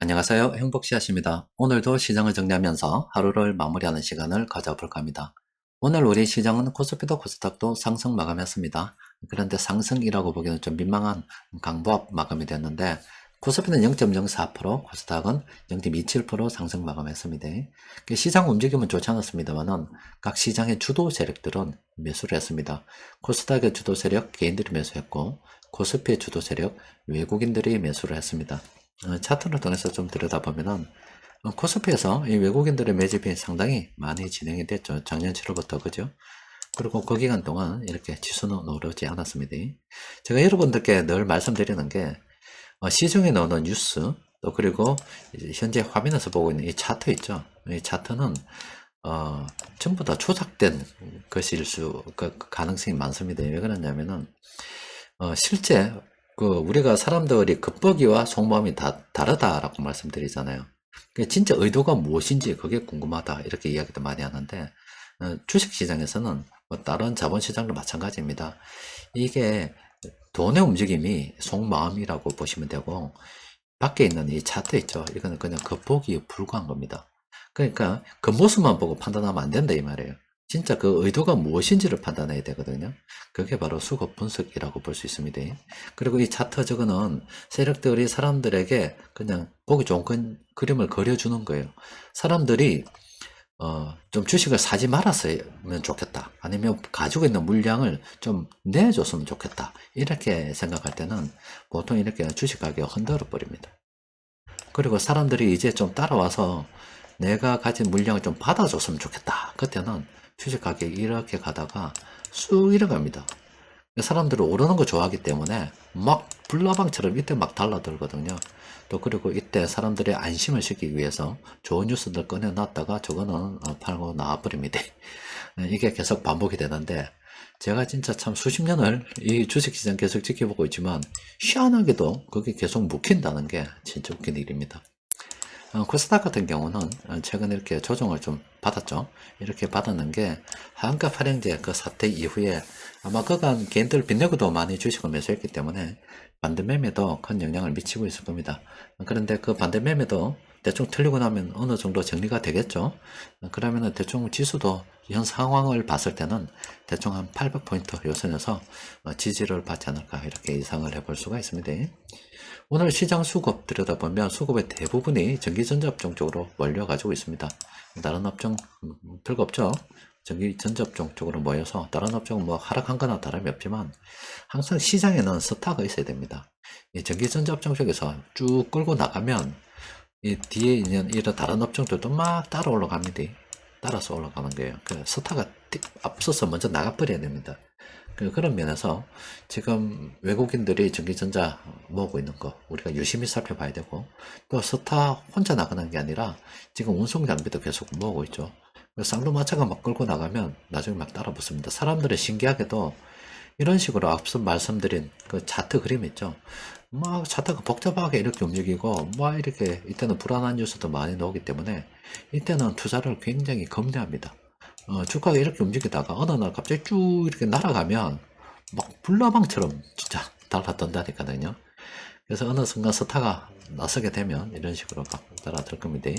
안녕하세요. 행복씨앗입니다. 오늘도 시장을 정리하면서 하루를 마무리하는 시간을 가져볼까 합니다. 오늘 우리 시장은 코스피도 코스닥도 상승 마감했습니다. 그런데 상승이라고 보기에는 좀 민망한 강보합 마감이 됐는데 코스피는 0.04%, 코스닥은 0.27% 상승 마감했습니다. 시장 움직임은 좋지 않았습니다만은 각 시장의 주도 세력들은 매수를 했습니다. 코스닥의 주도 세력 개인들이 매수했고 코스피의 주도 세력 외국인들이 매수를 했습니다. 차트를 통해서 좀 들여다보면은 코스피에서 이 외국인들의 매집이 상당히 많이 진행이 됐죠. 작년 7월부터 그죠? 그리고 그 기간 동안 이렇게 지수는 오르지 않았습니다. 제가 여러분들께 늘 말씀드리는 게 시중에 나오는 뉴스 또 그리고 이제 현재 화면에서 보고 있는 이 차트 있죠. 이 차트는 전부 다 조작된 것일 그 가능성이 많습니다. 왜 그러냐면은 실제 우리가 사람들이 겉보기와 속마음이 다 다르다라고 말씀드리잖아요. 진짜 의도가 무엇인지 그게 궁금하다 이렇게 이야기도 많이 하는데 주식시장에서는 뭐 다른 자본시장도 마찬가지입니다. 이게 돈의 움직임이 속마음이라고 보시면 되고 밖에 있는 이 차트 있죠. 이거는 그냥 겉보기에 불과한 겁니다. 그러니까 겉모습만 보고 판단하면 안 된다 이 말이에요. 진짜 그 의도가 무엇인지를 판단해야 되거든요. 그게 바로 수급 분석이라고 볼 수 있습니다. 그리고 이 차트 저거는 세력들이 사람들에게 그냥 보기 좋은 그림을 그려주는 거예요. 사람들이 좀 주식을 사지 말았으면 좋겠다. 아니면 가지고 있는 물량을 좀 내줬으면 좋겠다. 이렇게 생각할 때는 보통 이렇게 주식 가격이 흔들어 버립니다. 그리고 사람들이 이제 좀 따라와서 내가 가진 물량을 좀 받아줬으면 좋겠다. 그때는 주식 가격이 이렇게 가다가 쑥 이래갑니다. 사람들은 오르는 거 좋아하기 때문에 막 불나방처럼 이때 막 달라들거든요. 또 그리고 이때 사람들의 안심을 시키기 위해서 좋은 뉴스들 꺼내놨다가 저거는 팔고 나와버립니다. 이게 계속 반복이 되는데 제가 진짜 참 수십 년을 이 주식시장 계속 지켜보고 있지만 희한하게도 그게 계속 묵힌다는 게 진짜 웃긴 일입니다. 코스닥 같은 경우는 최근 이렇게 조정을 좀 받았죠. 이렇게 받았는 게 한가 발행제 그 사태 이후에 아마 그간 개인들 빚내고도 많이 주식을 매수했기 때문에 반대 매매도 큰 영향을 미치고 있을 겁니다. 그런데 그 반대 매매도 대충 틀리고 나면 어느 정도 정리가 되겠죠. 그러면은 대충 지수도 현 상황을 봤을 때는 대충 한 800포인트 요선에서 지지를 받지 않을까 이렇게 예상을 해볼 수가 있습니다. 오늘 시장 수급 들여다보면 수급의 대부분이 전기전자 업종 쪽으로 몰려가지고 있습니다. 다른 업종 별거 없죠. 전기전자 업종 쪽으로 모여서 다른 업종은 뭐 하락한 거나 다름이 없지만 항상 시장에는 스타가 있어야 됩니다. 이 전기전자 업종 쪽에서 쭉 끌고 나가면 이 뒤에 있는 이런 다른 업종들도 막 따라 올라갑니다. 따라서 올라가는 거예요. 그 스타가 앞서서 먼저 나가버려야 됩니다. 그런 면에서 지금 외국인들이 전기전자 모으고 있는 거 우리가 유심히 살펴봐야 되고 또 스타 혼자 나가는 게 아니라 지금 운송 장비도 계속 모으고 있죠. 쌍두마차가 막 끌고 나가면 나중에 막 따라 붙습니다. 사람들은 신기하게도 이런 식으로 앞서 말씀드린 그 차트 그림 있죠. 막 차트가 복잡하게 이렇게 움직이고 막 이렇게 이때는 불안한 뉴스도 많이 나오기 때문에 이때는 투자를 굉장히 겁내합니다. 주가가 이렇게 움직이다가 어느 날 갑자기 쭉 이렇게 날아가면 막 불나방처럼 진짜 달라던다니까요. 그래서 어느 순간 스타가 나서게 되면 이런 식으로 막 따라들 겁니다.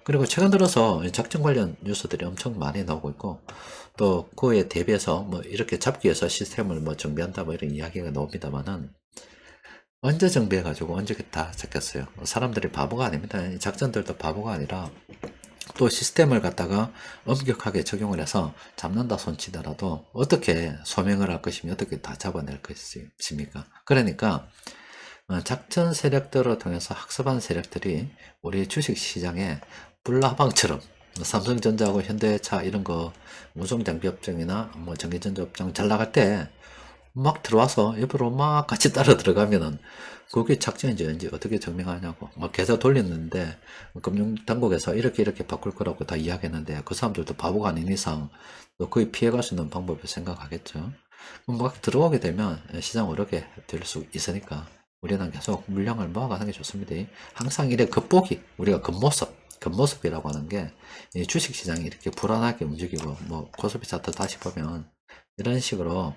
그리고 최근 들어서 작전 관련 뉴스들이 엄청 많이 나오고 있고 또 그에 대비해서 뭐 이렇게 잡기 위해서 시스템을 뭐 정비한다 뭐 이런 이야기가 나옵니다만은 언제 정비해가지고 언제 다 잡겠어요. 사람들이 바보가 아닙니다. 작전들도 바보가 아니라 또 시스템을 갖다가 엄격하게 적용을 해서 잡는다 손치더라도 어떻게 소명을 할 것이며 어떻게 다 잡아낼 것입니까? 그러니까 작전 세력들을 통해서 학습한 세력들이 우리 주식시장에 불나방처럼 삼성전자하고 현대차 이런 거 무송장비 업종이나 뭐 전기전자 업종 잘 나갈 때 막 들어와서 옆으로 막 같이 따라 들어가면은 그게 작전인지 어떻게 증명하냐고 뭐 계좌 돌렸는데 금융당국에서 이렇게 바꿀 거라고 다 이야기했는데 그 사람들도 바보가 아닌 이상 또 거의 피해갈 수 있는 방법을 생각하겠죠. 그럼 막 들어오게 되면 시장 어렵게 될 수 있으니까 우리는 계속 물량을 모아가는 게 좋습니다. 항상 이래 겉보기 우리가 겉모습이라고 하는 게 주식시장이 이렇게 불안하게 움직이고 뭐 코스피 차트 다시 보면 이런 식으로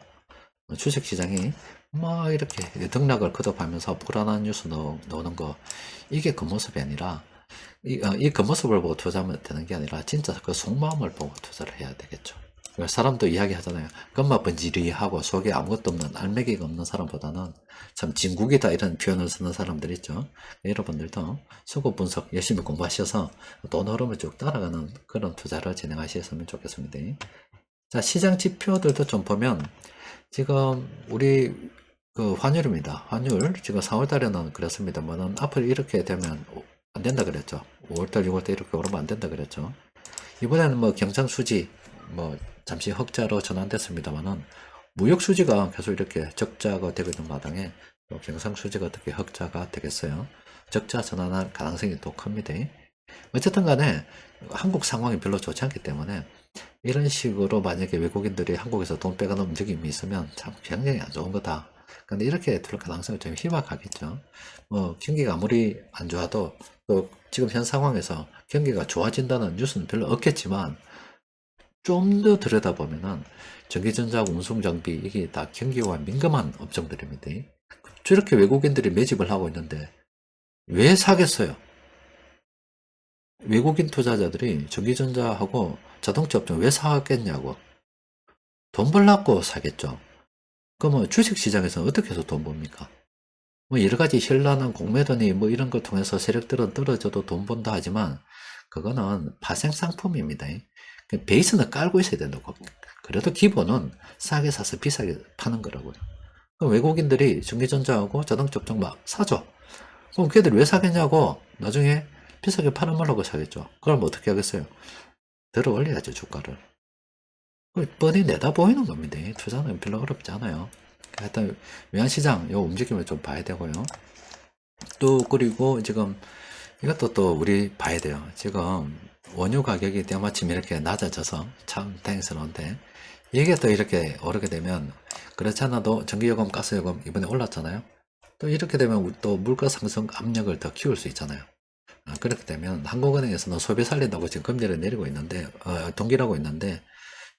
주식시장이 막 이렇게 등락을 거듭하면서 불안한 뉴스 나오는 거, 이게 겉모습이 아니라 이 겉모습을 보고 투자하면 되는 게 아니라 진짜 그 속마음을 보고 투자를 해야 되겠죠. 사람도 이야기 하잖아요. 겉만 번지르하고 속에 아무것도 없는 알맹이가 없는 사람보다는 참 진국이다 이런 표현을 쓰는 사람들 있죠. 여러분들도 수급 분석 열심히 공부하셔서 돈 흐름을 쭉 따라가는 그런 투자를 진행하셨으면 좋겠습니다. 자, 시장 지표들도 좀 보면 지금 우리 그 환율입니다. 환율 지금 4월 달에는 그랬습니다만은 앞으로 이렇게 되면 안 된다 그랬죠. 5월 달, 6월 달 이렇게 오르면 안 된다 그랬죠. 이번에는 뭐 경상 수지 뭐 잠시 흑자로 전환됐습니다만은 무역 수지가 계속 이렇게 적자가 되고 있는 마당에 또 경상 수지가 어떻게 흑자가 되겠어요? 적자 전환할 가능성이 또 큽니다. 어쨌든 간에 한국 상황이 별로 좋지 않기 때문에 이런 식으로 만약에 외국인들이 한국에서 돈 빼가는 움직임이 있으면 참 굉장히 안 좋은 거다. 근데 이렇게 될 가능성이 좀 희박하겠죠. 뭐 경기가 아무리 안 좋아도 또 지금 현 상황에서 경기가 좋아진다는 뉴스는 별로 없겠지만 좀 더 들여다보면은 전기전자하고 운송장비 이게 다 경기와 민감한 업종들입니다. 저렇게 외국인들이 매집을 하고 있는데 왜 사겠어요? 외국인 투자자들이 전기전자하고 자동차 업종 왜 사겠냐고. 돈 벌라고 사겠죠. 그러면 주식시장에서 어떻게 해서 돈 법니까? 뭐 여러 가지 현란한 공매도니 뭐 이런 걸 통해서 세력들은 떨어져도 돈 번다 하지만 그거는 파생 상품입니다. 그 베이스는 깔고 있어야 된다고. 그래도 기본은 싸게 사서 비싸게 파는 거라고요. 그럼 외국인들이 전기전자하고 자동차 업종 막 사죠. 그럼 걔들 왜 사겠냐고. 나중에 비싸게 팔아먹으려고 사겠죠. 그럼 어떻게 하겠어요? 들어 올려야죠, 주가를. 뻔히 내다 보이는 겁니다. 투자는 별로 어렵지 않아요. 하여튼 외환시장 요 움직임을 좀 봐야 되고요. 또 그리고 지금 이것도 또 우리 봐야 돼요. 지금 원유 가격이 때마침 이렇게 낮아져서 참 다행스러운데 이게 또 이렇게 오르게 되면 그렇지 않아도 전기요금, 가스요금 이번에 올랐잖아요. 또 이렇게 되면 또 물가 상승 압력을 더 키울 수 있잖아요. 그렇게 되면 한국은행에서는 소비 살린다고 지금 금리를 내리고 있는데 동결하고 있는데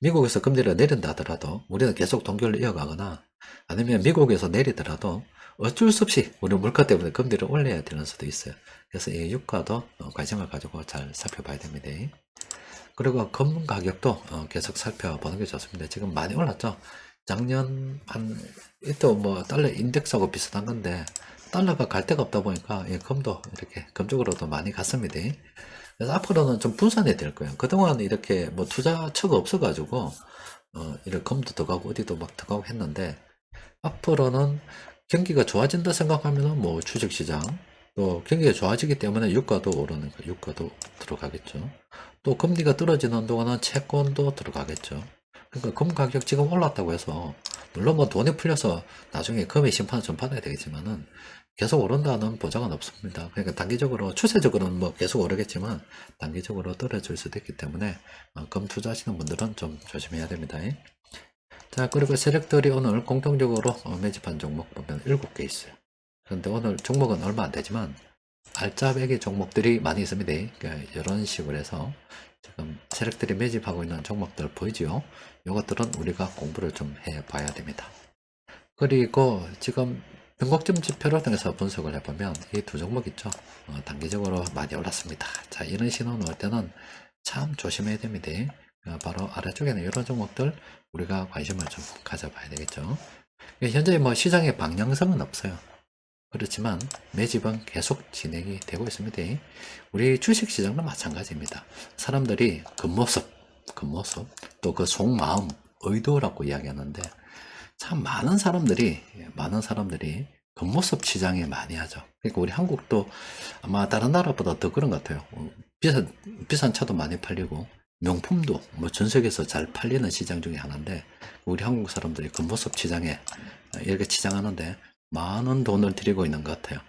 미국에서 금리를 내린다 하더라도 우리는 계속 동결을 이어가거나 아니면 미국에서 내리더라도 어쩔 수 없이 우리 물가 때문에 금리를 올려야 되는 수도 있어요. 그래서 이 유가도 관심을 가지고 잘 살펴봐야 됩니다. 그리고 금융 가격도 계속 살펴보는 게 좋습니다. 지금 많이 올랐죠. 작년 또 뭐 달러 인덱스하고 비슷한 건데 달러가 갈 데가 없다 보니까 금도 이렇게 금 쪽으로도 많이 갔습니다. 그래서 앞으로는 좀 분산이 될 거예요. 그동안 이렇게 뭐 투자처가 없어가지고 이렇게 금도 들어가고 어디도 막 들어가고 했는데 앞으로는 경기가 좋아진다 생각하면은 뭐 주식시장 또 경기가 좋아지기 때문에 유가도 오르는 거 유가도 들어가겠죠. 또 금리가 떨어지는 동안은 채권도 들어가겠죠. 그러니까 금 가격 지금 올랐다고 해서 물론 뭐 돈이 풀려서 나중에 금의 심판을 좀 받아야 되겠지만은 계속 오른다는 보장은 없습니다. 그러니까 단기적으로 추세적으로는 뭐 계속 오르겠지만 단기적으로 떨어질 수도 있기 때문에 금 투자하시는 분들은 좀 조심해야 됩니다. 자, 그리고 세력들이 오늘 공통적으로 매집한 종목 보면 7개 있어요. 그런데 오늘 종목은 얼마 안 되지만 알짜배기 종목들이 많이 있습니다. 그러니까 이런 식으로 해서 지금 세력들이 매집하고 있는 종목들 보이죠? 이것들은 우리가 공부를 좀 해봐야 됩니다. 그리고 지금 변곡점 지표를 통해서 분석을 해보면 이 두 종목 있죠? 단기적으로 많이 올랐습니다. 자, 이런 신호 나올 때는 참 조심해야 됩니다. 바로 아래쪽에는 이런 종목들 우리가 관심을 좀 가져봐야 되겠죠. 현재 뭐 시장의 방향성은 없어요. 그렇지만 매집은 계속 진행이 되고 있습니다. 우리 주식시장도 마찬가지입니다. 사람들이 겉모습, 또 그 속마음, 의도라고 이야기하는데 참 많은 사람들이 겉모습 시장에 많이 하죠. 그러니까 우리 한국도 아마 다른 나라보다 더 그런 것 같아요. 비싼 차도 많이 팔리고 명품도 뭐 전 세계에서 잘 팔리는 시장 중에 하나인데 우리 한국 사람들이 겉모습 시장에 이렇게 치장하는데 많은 돈을 들이고 있는 것 같아요.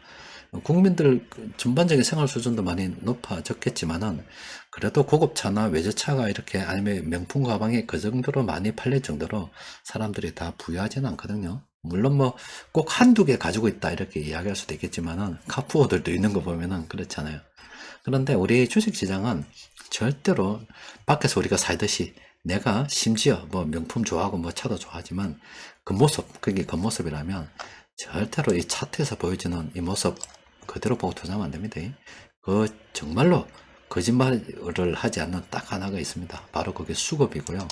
국민들 전반적인 생활 수준도 많이 높아졌겠지만은 그래도 고급차나 외제차가 이렇게 아니면 명품 가방이 그 정도로 많이 팔릴 정도로 사람들이 다 부유하지는 않거든요. 물론 뭐 꼭 한두 개 가지고 있다 이렇게 이야기할 수도 있겠지만은 카푸어들도 있는 거 보면은 그렇잖아요. 그런데 우리 주식시장은 절대로 밖에서 우리가 살듯이 내가 심지어 뭐 명품 좋아하고 뭐 차도 좋아하지만 그 모습, 그게 겉모습이라면 절대로 이 차트에서 보여지는 이 모습 그대로 보고 투자하면 안 됩니다. 그 정말로 거짓말을 하지 않는 딱 하나가 있습니다. 바로 그게 수급이고요.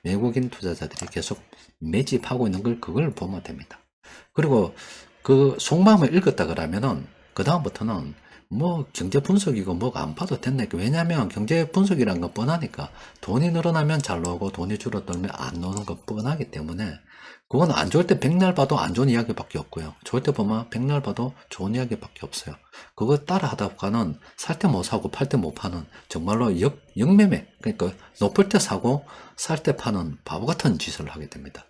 외국인 투자자들이 계속 매집하고 있는 걸 그걸 보면 됩니다. 그리고 그 속마음을 읽었다 그러면은 그 다음부터는 뭐 경제 분석이고 뭐가 안 봐도 됐네. 왜냐면 경제 분석이란 건 뻔하니까 돈이 늘어나면 잘 나오고 돈이 줄어들면 안 나오는 건 뻔하기 때문에 그건 안 좋을 때 백날 봐도 안 좋은 이야기밖에 없고요. 좋을 때 보면 백날 봐도 좋은 이야기밖에 없어요. 그거 따라 하다 보니까는 살 때 못 사고 팔 때 못 파는 정말로 역매매, 그러니까 높을 때 사고 살 때 파는 바보 같은 짓을 하게 됩니다.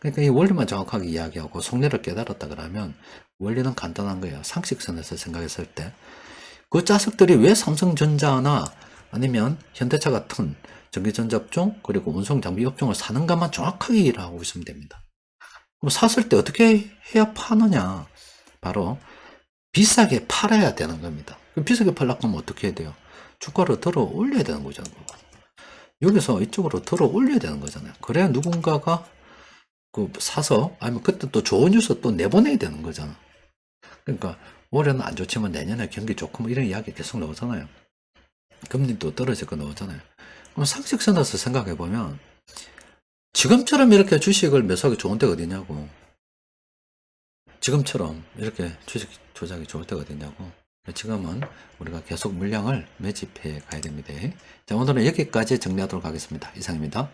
그러니까 이 원리만 정확하게 이야기하고 속내를 깨달았다 그러면 원리는 간단한 거예요. 상식선에서 생각했을 때 그 자석들이 왜 삼성전자나 아니면 현대차 같은 전기전자 업종 그리고 운송장비 업종을 사는가만 정확하게 이해를 하고 있으면 됩니다. 그럼 샀을 때 어떻게 해야 파느냐? 바로 비싸게 팔아야 되는 겁니다. 비싸게 팔려고 하면 어떻게 해야 돼요? 주가를 들어 올려야 되는 거잖아요. 여기서 이쪽으로 들어 올려야 되는 거잖아요. 그래야 누군가가 그 사서 아니면 그때 또 좋은 뉴스 또 내보내야 되는 거잖아. 그러니까 올해는 안 좋지만 내년에 경기 좋고 뭐 이런 이야기 계속 나오잖아요. 금리도 떨어질 거 나오잖아요. 그럼 상식선에서 생각해 보면 지금처럼 이렇게 주식을 매수하기 좋은 때가 어디냐고. 지금처럼 이렇게 주식 조작이 좋을 때가 어디냐고. 지금은 우리가 계속 물량을 매집해 가야 됩니다. 자, 오늘은 여기까지 정리하도록 하겠습니다. 이상입니다.